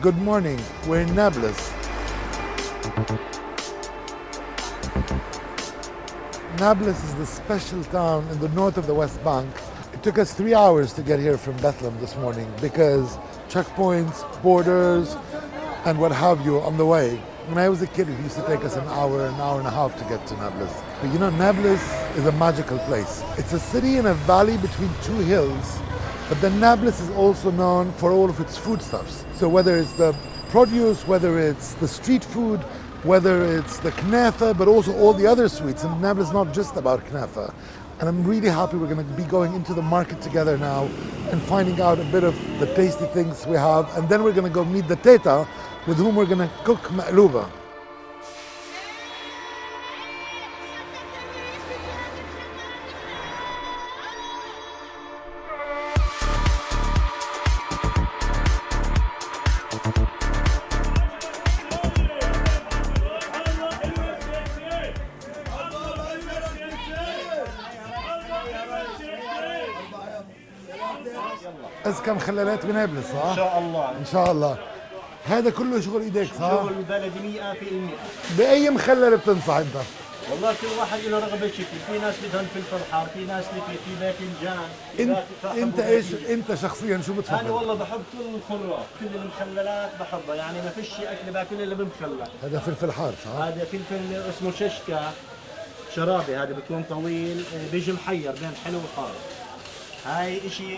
Good morning. We're in Nablus. Nablus is the special town in the north of the West Bank. It took us 3 hours to get here from Bethlehem this morning because checkpoints, borders, and what have you on the way. When I was a kid, it used to take us an hour and a half to get to Nablus. But you know, Nablus is a magical place. It's a city in a valley between two hills, but then Nablus is also known for all of its foodstuffs. So whether it's the produce, whether it's the street food, whether it's the knafeh, but also all the other sweets. And Nablus is not just about knafeh. And I'm really happy we're going to be going into the market together now and finding out a bit of the tasty things we have. And then we're going to go meet the Teta, with whom we're going to cook Maqluba. أزكى مخللات بنابلس صح؟ إن شاء الله. إن شاء الله. هذا كله شغل إيديك صح؟ شغل بلدي 100%. بأي مخلل بتنصح أنت؟ والله كل واحد له رغبة شكل، في ناس بدهم فلفل حار، في ناس في باذنجان. أنت إيش أنت شخصيا شو بتفضل؟ أنا والله بحب كل الخضروات، كل المخللات بحبها، يعني ما فيش أكل باكل إلا بمخلل. هذا فلفل حار صح؟ هذا فلفل اسمه ششكا شرابي، هذا بيكون طويل بيجي محير بين حلو وحار. هاي إشي،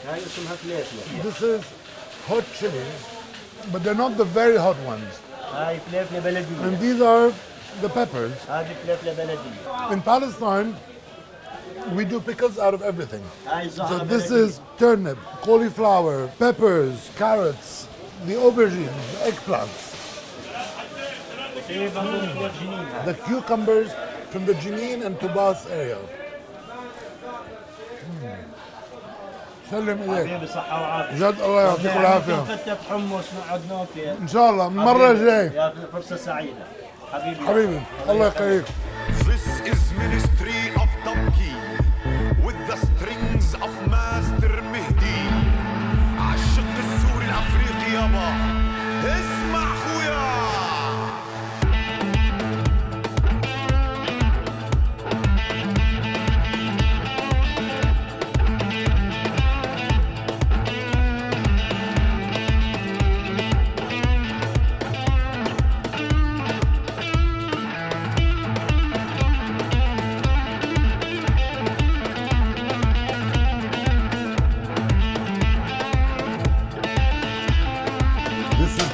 هاي اسمها فليفلة. This is hot chili, but they're not the very hot ones. هاي فليفلة بلدية. And these are the peppers. هذه فليفلة بلدية. In Palestine, we do pickles out of everything. هاي So زهرة this بلدية. is turnip, cauliflower, peppers, carrots, the aubergines, the eggplants, the cucumbers from the Jenin and Tubas area. سلم ايديك. حبيبي صحة وعافية. جد الله يعطيك العافية. فتة حمص نقعد ناكل. ان شاء الله المرة الجاية. يا فرصة سعيدة. حبيبي الله يخليك. This is ministry of Tabki with the strings of Master Mehdi. عالشق السوري الافريقي يابا اسمع خويا.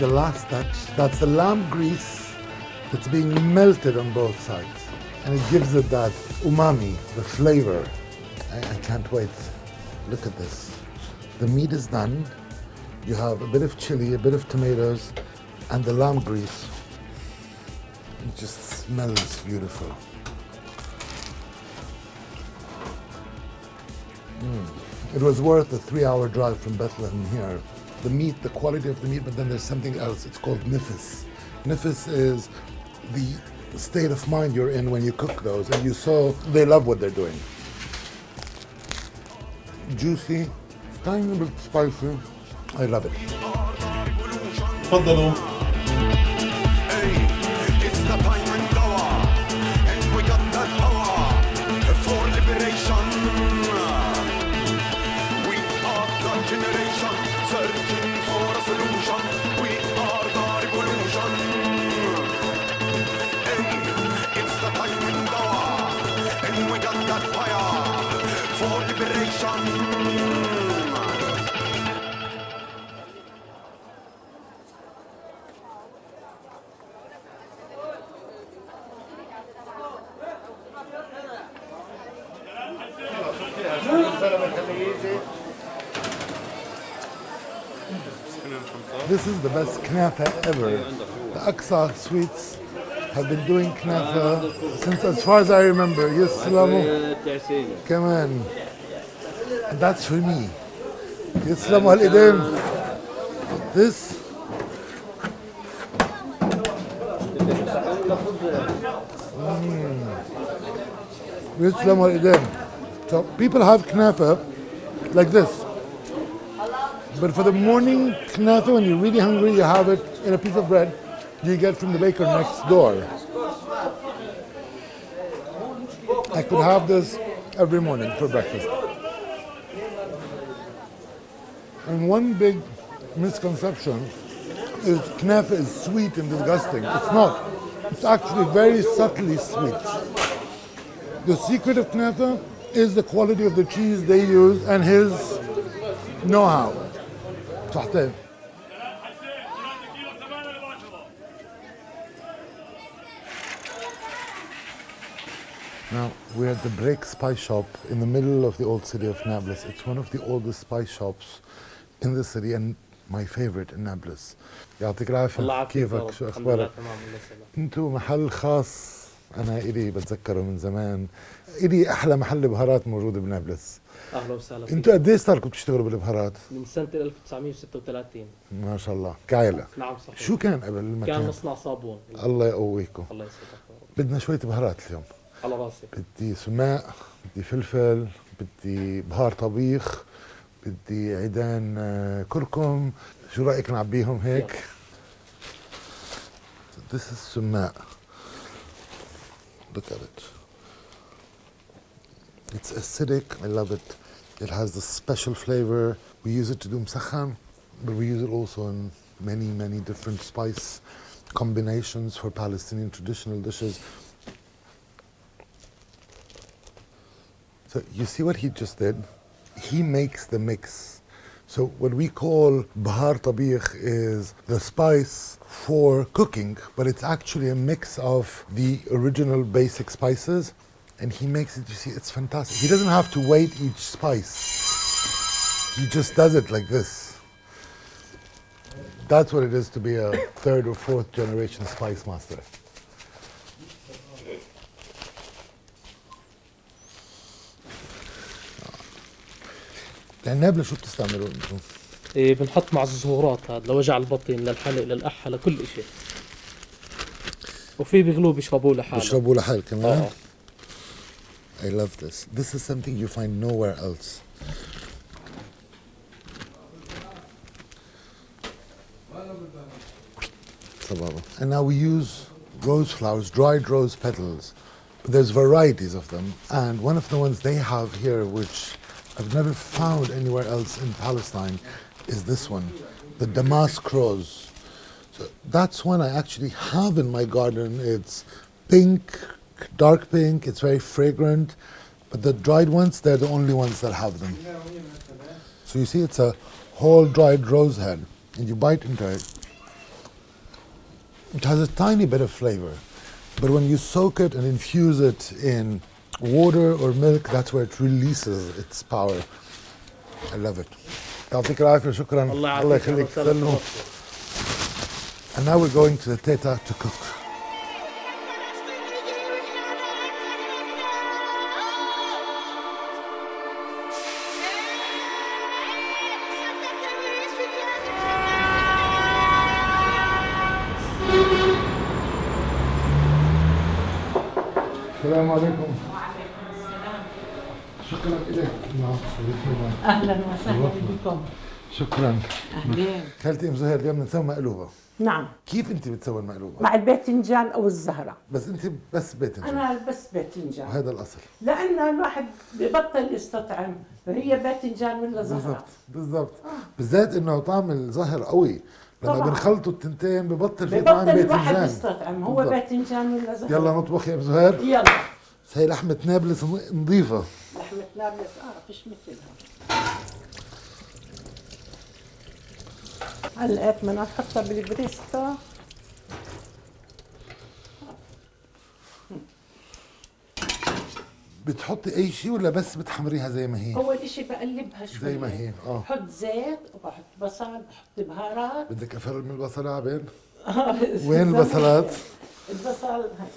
The last touch, that's the lamb grease that's being melted on both sides, and it gives it that umami, the flavor. I can't wait. Look at this. The meat is done. You have a bit of chili, a bit of tomatoes, and the lamb grease. It just smells beautiful. It was worth the 3-hour drive from Bethlehem here. The meat, the quality of the meat, but then there's something else. It's called nifis. Nifis is the state of mind you're in when you cook those, and you saw they love what they're doing. Juicy, tiny bit spicy. I love it. تفضلوا. It's the time and hour, and we got that power for liberation. We are the generation searching for a solution. We are the revolution. It's the time and hour, and we got that fire for liberation. This is the best knafeh ever. The Aqsa sweets have been doing knafeh since, as far as I remember. Yes, Salamu. Come on. And that's for me. Yes, Salamu al-Idem. This. Yes, Salamu al-Idem. So people have knafeh like this. But for the morning knafeh, when you're really hungry, you have it in a piece of bread you get from the baker next door. I could have this every morning for breakfast. And one big misconception is knafeh is sweet and disgusting. It's not. It's actually very subtly sweet. The secret of knafeh is the quality of the cheese they use and his know-how. صحتين. Now, we're at the Break Spice Shop in the middle of the old city of Nablus. It's one of the oldest spice shops in the city and my favorite in Nablus. يعطيك العافية. كيفك؟ شو أخبارك؟ انتو محل خاص أنا إلي بتذكره من زمان. إلي أحلى محل بهارات موجود بنابلس. اهلا وسهلا فيك. انتوا قد ايه صار لكم تشتغلوا بالبهارات؟ من سنة 1936. ما شاء الله، كعيلة. نعم صحيح. شو كان قبل المكان؟ كان مصنع صابون. الله يقويكم. الله يسعدك. بدنا شوية بهارات اليوم. على راسي. بدي سماق، بدي فلفل، بدي بهار طبيخ، بدي عيدان كركم. شو رأيك نعبيهم هيك؟ This is سماق. Look at it. It's acidic. I love it. It has the special flavor. We use it to do مسخن, but we use it also in many, many different spice combinations for Palestinian traditional dishes. So you see what he just did? He makes the mix. So what we call bahar tabikh is the spice for cooking, but it's actually a mix of the original basic spices, and he makes it, you see, it's fantastic. He doesn't have to weight each spice. He just does it like this. That's what it is to be a third or fourth generation spice master. النابلة شو بتستعملوا انتم؟ إيه بنحط مع الزهورات هذا لوجع البطن للحلق للأحة لكل شيء. وفي بيغلوه بيشربوه لحاله. بيشربوه لحال كمان؟ I love this. This is something you find nowhere else. And now we use rose flowers, dried rose petals. There's varieties of them, and one of the ones they have here, which I've never found anywhere else in Palestine, is this one, the damask rose. So that's one I actually have in my garden. It's pink, dark pink, it's very fragrant, but the dried ones, they're the only ones that have them. So you see, it's a whole dried rose head, and you bite into it. It has a tiny bit of flavor, but when you soak it and infuse it in water or milk, that's where it releases its power. I love it. يعطيك العافية, شكرا. الله يخليك. سلموا. And now we're going to the Teta to cook. السلام عليكم. شكرا لك. اهلا وسهلا بكم. شكرا. اهلين. خالتي ام زهير اليوم بنسوي مقلوبه. نعم. كيف انت بتسوي المقلوبه؟ مع الباذنجان او الزهره. بس انت بس باذنجان. انا بس باذنجان. وهذا الاصل. لان الواحد ببطل يستطعم، فهي باذنجان ولا زهره. بالضبط. بالذات انه طعم الزهر قوي. لما طبعاً. بنخلطوا التنتين ببطل في طعم باذنجان. ببطل الواحد يستطعم، هو باذنجان ولا زهره. يلا نطبخ يا ام زهير. يلا. هي لحمة نابلس نظيفة. لحمة نابلس فيش مثلها. هلا بدنا نحطها بالبريستا. بتحطي أي شيء ولا بس بتحمريها زي ما هي؟ أول إشي بقلبها شوي. زي ما هي. بحط زيت وبحط بصل، بحط بهارات. بدك أفرم البصلة عبين؟ وين البصلات؟ البصل هاي.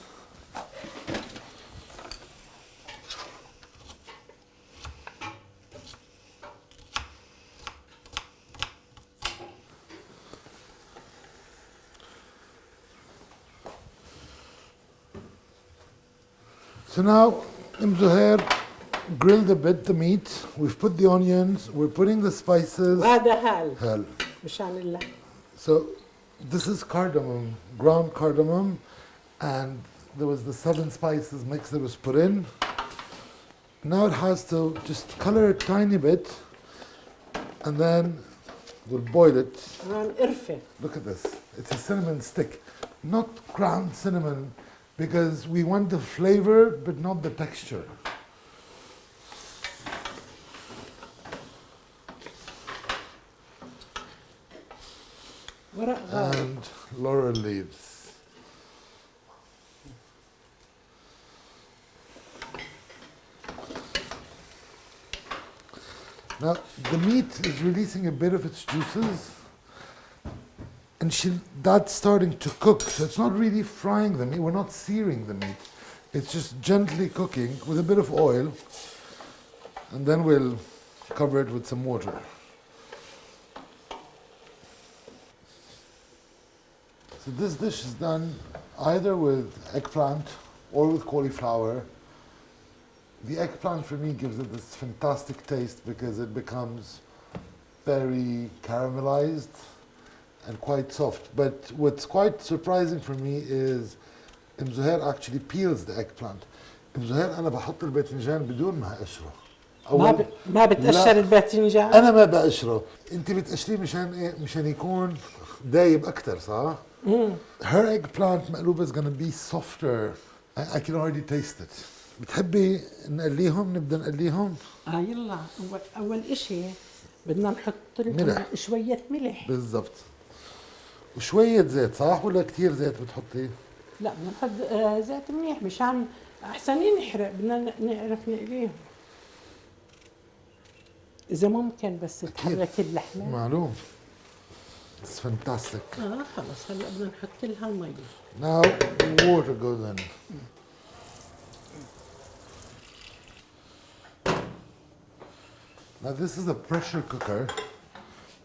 So now, Imm Zoheir, grilled a bit the meat. We've put the onions. We're putting the spices. وهذا هال Hell. مشان اللحم. So this is cardamom, ground cardamom, and there was the 7 spices mix that was put in. Now it has to just color it tiny bit, and then we'll boil it. قرفة. Look at this. It's a cinnamon stick, not ground cinnamon, because we want the flavor but not the texture. ورق غار. And laurel leaves. Now the meat is releasing a bit of its juices, and that's starting to cook. So it's not really frying the meat. We're not searing the meat. It's just gently cooking with a bit of oil, and then we'll cover it with some water. So this dish is done either with eggplant or with cauliflower. The eggplant for me gives it this fantastic taste because it becomes very caramelized and quite soft. But what's quite surprising for me is Imm Zoheir actually peels the eggplant. Imm Zoheir أنا بحط الباذنجان بدون ما أقشره. ما بتقشر الباذنجان؟ أنا ما بقشره. أنت بتقشريه مشان إيه؟ مشان يكون دايب أكتر صح؟ Her eggplant Maqluba is going to be softer. I can already taste it. بتحبي نقليهم؟ نبدأ نقليهم؟ يلا أول إشي بدنا نحط ملح. شوية ملح. بالضبط. وشوية زيت صح ولا كثير زيت بتحطي؟ لا بدنا نحط زيت منيح مشان أحسن ينحرق، بدنا نعرف نقليهم. إذا ممكن بس تحرك اللحمة. معلوم. It's fantastic. خلص هلا بدنا نحط لها المي. Now the water goes in. Now this is a pressure cooker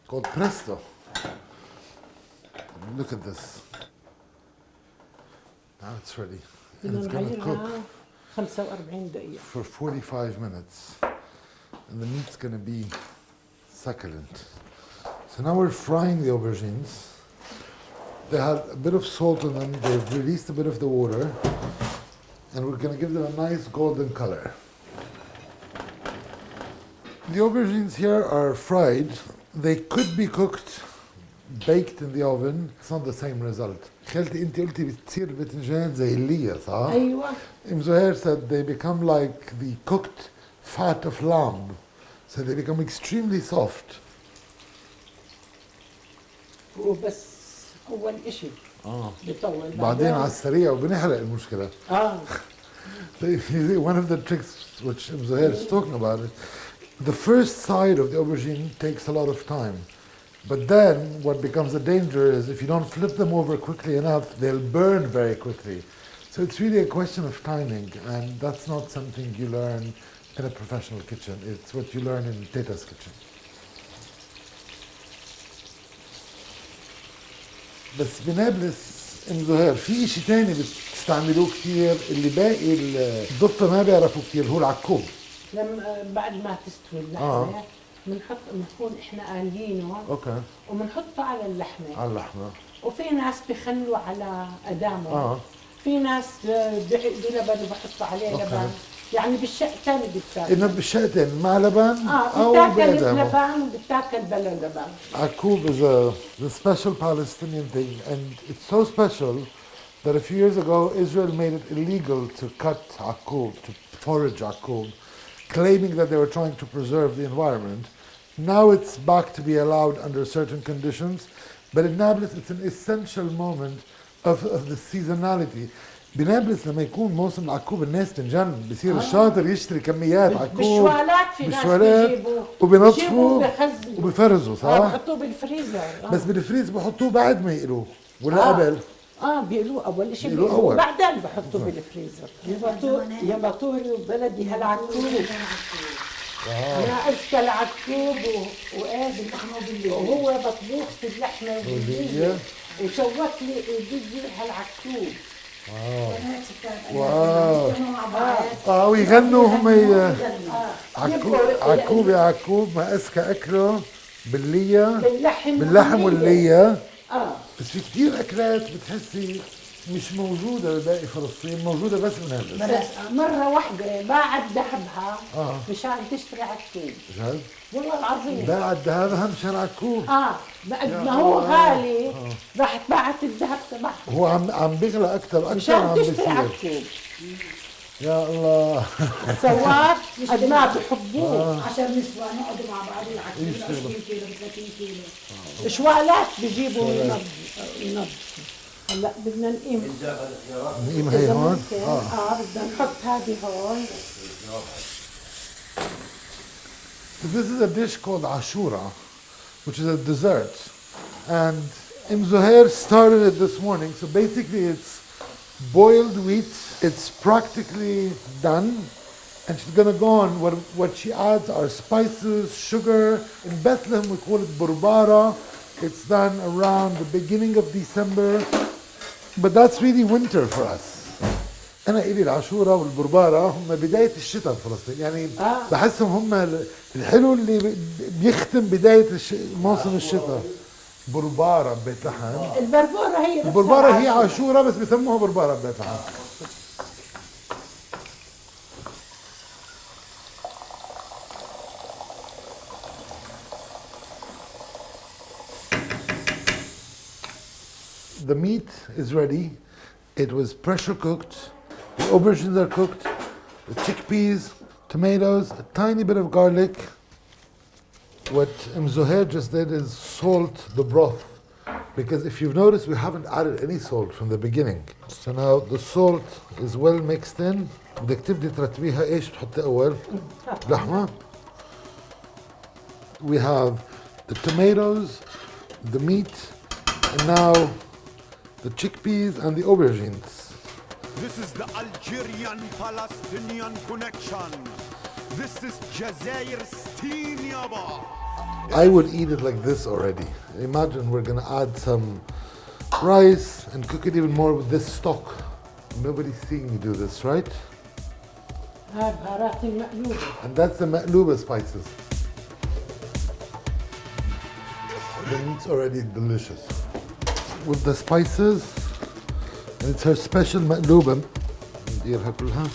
called Presto. Look at this. Now it's ready. And it's going to cook 45 دقيقة. for 45 minutes. And the meat's going to be succulent. So now we're frying the aubergines. They had a bit of salt in them. They've released a bit of the water. And we're going to give them a nice golden color. The aubergines here are fried. They could be cooked, baked in the oven. It's not the same result. خالتي انت قلتي بتصير الباذنجان زي اللية صح؟ أيوة. Imm Zoheir said they become like the cooked fat of lamb. So they become extremely soft. وبس أول إشي بيطول بعدين على السريع وبنحرق المشكلة. One of the tricks which Imm Zoheir is talking about is the first side of the aubergine takes a lot of time. But then what becomes a danger is if you don't flip them over quickly enough, they'll burn very quickly. So it's really a question of timing, and that's not something you learn in a professional kitchen. It's what you learn in Teta's kitchen. بس بنابلس Imm Zoheir في شيء ثاني بتستعملوه كثير اللي باقي الضفة ما بيعرفوا كثير هو العكوب. لما بعد ما تستوي اللحمة بنكون احنا قالينه. اوكي. وبنحطه على اللحمة. على اللحمة. وفي ناس بيخلوا على قدامه. في ناس بلبن وبحطوا عليه لبن. يعني بالشق ثاني بتاكل. إنه بالشق ثاني مع لبن أو بتاكل بقدامه. بلبن وبتاكل بلا لبن. Akub is the special Palestinian thing, and it's so special that a few years ago Israel made it illegal to cut akub, to forage akub, claiming that they were trying to preserve the environment. Now it's back to be allowed under certain conditions, but in Nablus it's an essential moment of the seasonality. بنابلس لما يكون موسم العكوب الناس تنجن بصير الشاطر يشتري كميات عكوب بالشوالات في ناس بيجيبوا وبينظفوا وبيفرزوا صح؟ بحطوه بالفريزر. بس بالفريز بحطوه بعد ما يقلوه ولا قبل؟ بيقلوه اول شيء بيقلوه اول بعدين بحطوه بالفريزر. يا بطوري وبلدي هالعكوب. انا اذكى العكوب وهو مطبوخ في اللحمه والدجاج وشوت لي ايدي هالعكوب واو ويغنوا هم عكوب يا عكوب ما أذكى أكله باللحم واللية. بس في كتير أكلات بتحسي مش موجودة بباقي فلسطين، موجودة بس بنابلس. مرة واحدة باعت ذهبها مشان تشتري عكوب. جد؟ والله العظيم باعت ذهبها مشان عكوب. بقد ما هو غالي راحت باعت الذهب تبعها. هو عم بيغلى أكثر مشان عم تشتري بيصير. عكوب. يا الله. سواك قد ما بحبوه. 10 نسوة نقعدوا مع بعض العكوب 20 كيلو 30 كيلو. شوالات بجيبوا ينظفوا. هلا بدنا نقيم هي هون. بدنا نحط هذه هون. This is a dish called ashura, which is a dessert, and Imm Zoheir started it this morning. So basically it's boiled wheat. It's practically done, and she's gonna go on. What she adds are spices, sugar. In Bethlehem we call it burbara. It's done around the beginning of December, but that's really winter for us. أنا إلي العاشورة والبربارة هم بداية الشتاء في فلسطين، يعني بحسهم هم الحلو اللي بيختم بداية موسم الشتاء. بربارة ببيت لحم. البربارة هي عاشورة بس بيسموها بربارة ببيت لحم. The meat is ready. It was pressure cooked. The aubergines are cooked. The chickpeas, tomatoes, a tiny bit of garlic. What Imm Zoheir just did is salt the broth. Because if you've noticed, we haven't added any salt from the beginning. So now the salt is well mixed in. بدك تبدي ترتبيها ايش تحطي أول؟ لحمة. We have the tomatoes, the meat, and now the chickpeas and the aubergines. This is the Algerian-Palestinian connection. This is Jazair Steen Yaba. I would eat it like this already. Imagine we're gonna add some rice and cook it even more with this stock. Nobody's seeing me do this, right? And that's the Maqluba spices. The meat's already delicious. With the spices, it's her special Maqluba. نديرها كلها.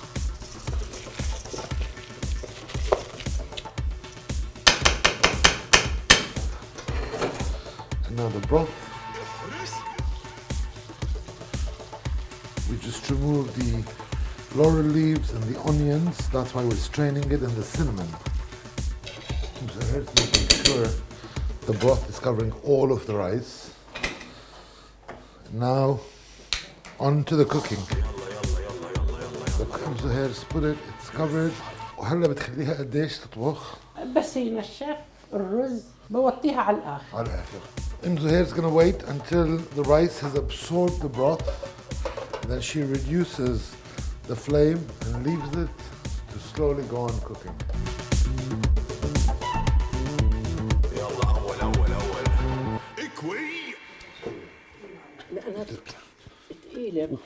And now the broth. We just remove the laurel leaves and the onions. That's why we're straining it, and the cinnamon. So here's making sure the broth is covering all of the rice. Now, on to the cooking. The Imm Zoheir put it, it's covered. وهلا بتخليها قديش تطبخ؟ بس ينشف الرز بوطيها على الآخر. على الآخر. Imm Zoheir is going to wait until the rice has absorbed the broth. Then she reduces the flame and leaves it to slowly go on cooking. لأنها ثقيلة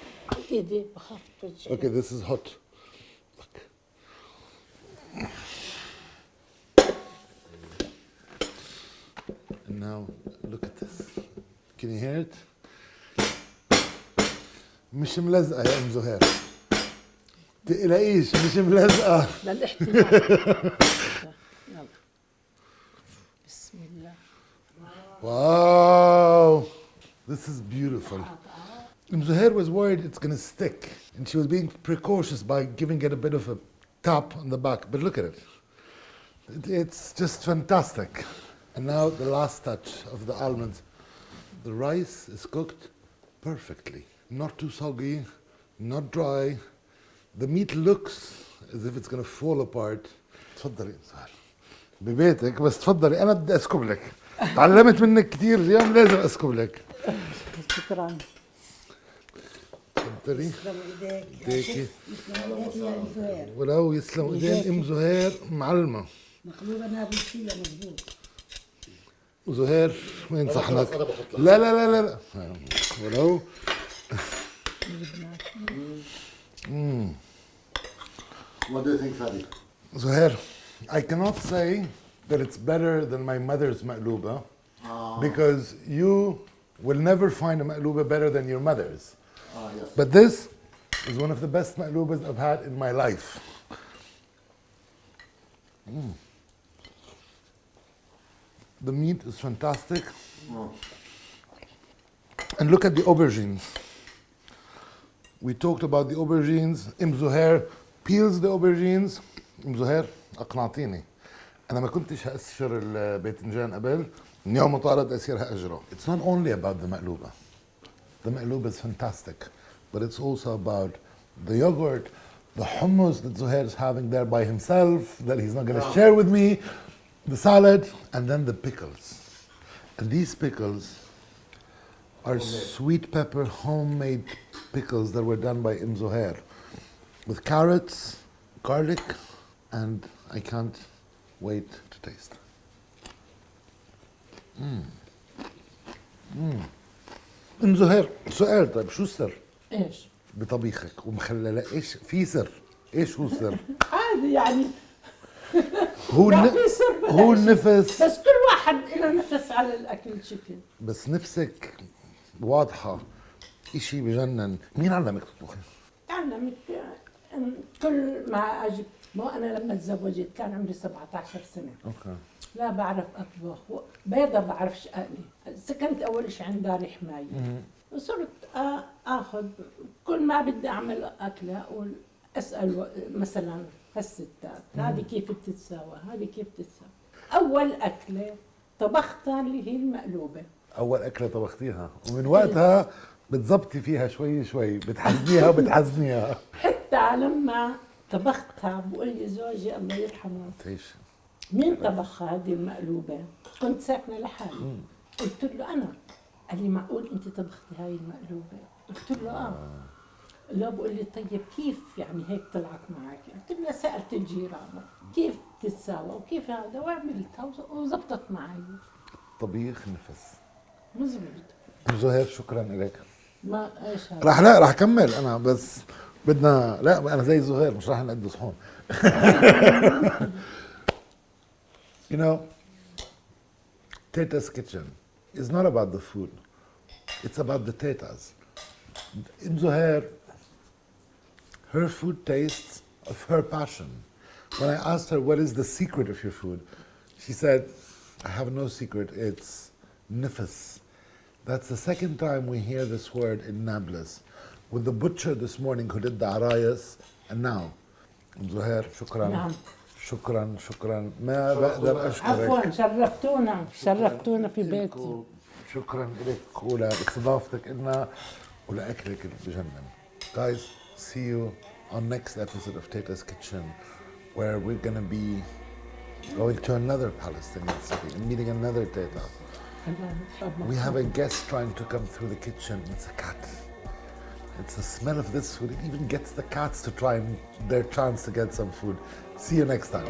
إيدي بخاف ترجع. Okay, this is hot. And now look at this. Can you hear it? مش ملزقة يا إم زهير. تقلقيش مش ملزقة. للاحتمال. يلا. بسم الله. Wow, this is beautiful. Imm Zoheir was worried it's going to stick, and she was being precautious by giving it a bit of a tap on the back. But look at it. It's just fantastic. And now the last touch of the almonds. The rice is cooked perfectly. Not too soggy, not dry. The meat looks as if it's going to fall apart. تفضلي صار ببيتك بس تفضلي أنا بدي أسكب لك. تعلمت منك كثير اليوم لازم أسكب لك. شكرا. تفضلي. يسلم ايديك يا إم زهير. ولو يسلم ايدين ام زهير معلمه. مقلوبة نابلسية مظبوط. وزهير ما ينصح لك. لا لا لا لا لا ولو What do you think, Fadi? Zoheir, I cannot say that it's better than my mother's Maqluba because you will never find a Maqluba better than your mother's. Yes. But this is one of the best Maqlubas I've had in my life. The meat is fantastic. And look at the aubergines. We talked about the aubergines. Imm Zoheir peels the aubergines. Imm Zoheir أقنعتيني. أنا ما كنتش هأسشر الباذنجان قبل. اليوم طارت أسير هأجره. It's not only about the Maqluba. The Maqluba is fantastic, but it's also about the yogurt, the hummus that Zoheir is having there by himself that he's not going to share with me, the salad, and then the pickles. And these pickles are sweet pepper homemade pickles that were done by Imm Zoheir with carrots, garlic, and I can't wait to taste. Imm Zoheir سؤال طيب شو السر ايش؟ بطبيخك ومخلله ايش في سر ايش هو السر عادي يعني هو لا في سر ولا هو شيء. النفس بس كل واحد له نفس على الاكل شكل. بس نفسك واضحه اشي بجنن مين علمك تطبخي تعلمت كل ما اجي مو انا لما تزوجت كان عمري 17 سنه. اوكي لا بعرف اطبخ بيضة بعرفش اقلي. سكنت اول شيء عند دار حمايه وصرت اخذ كل ما بدي اعمل اكله اقول اسال مثلا هالستات هذه كيف بتتساوى هذه كيف بتتساوى. اول اكله طبختها اللي هي المقلوبه. اول اكله طبختيها ومن وقتها بتزبطي فيها شوي شوي بتحزنيها وبتحزنيها حتى لما طبختها بقول لي زوجي الله يرحمه تعيش مين طبخ هذه المقلوبة؟ كنت ساكنة لحالي. قلت له أنا. قال لي معقول أنت طبختي هاي المقلوبة؟ قلت له لا بقول لي طيب كيف يعني هيك طلعت معك؟ قلت له سألت الجيران كيف تتساوى وكيف هذا وعملتها وزبطت معي. طبيخ نفس مزبوط. زهير شكرا لك ما ايش هذا؟ راح اكمل انا بس بدنا لا انا زي زهير مش راح نقد صحون You know, Teta's kitchen is not about the food. It's about the Tetas. Imm Zoheir, her food tastes of her passion. When I asked her, what is the secret of your food? She said, I have no secret. It's nafeh. That's the second time we hear this word in Nablus. With the butcher this morning who did the arayes, and now. Imm Zoheir, shukran. نعم. شكرا ما بقدر اشكرك عفوا شرفتونا في بيتي. شكرا لك ولاستضافتك لنا ولاكلك اللي بجنن. Guys, see you on next episode of Teta's Kitchen where we're gonna be going to another Palestinian city and meeting another Teta. We have a guest trying to come through the kitchen. It's a cat. It's the smell of this food. It even gets the cats to try their chance to get some food. See you next time.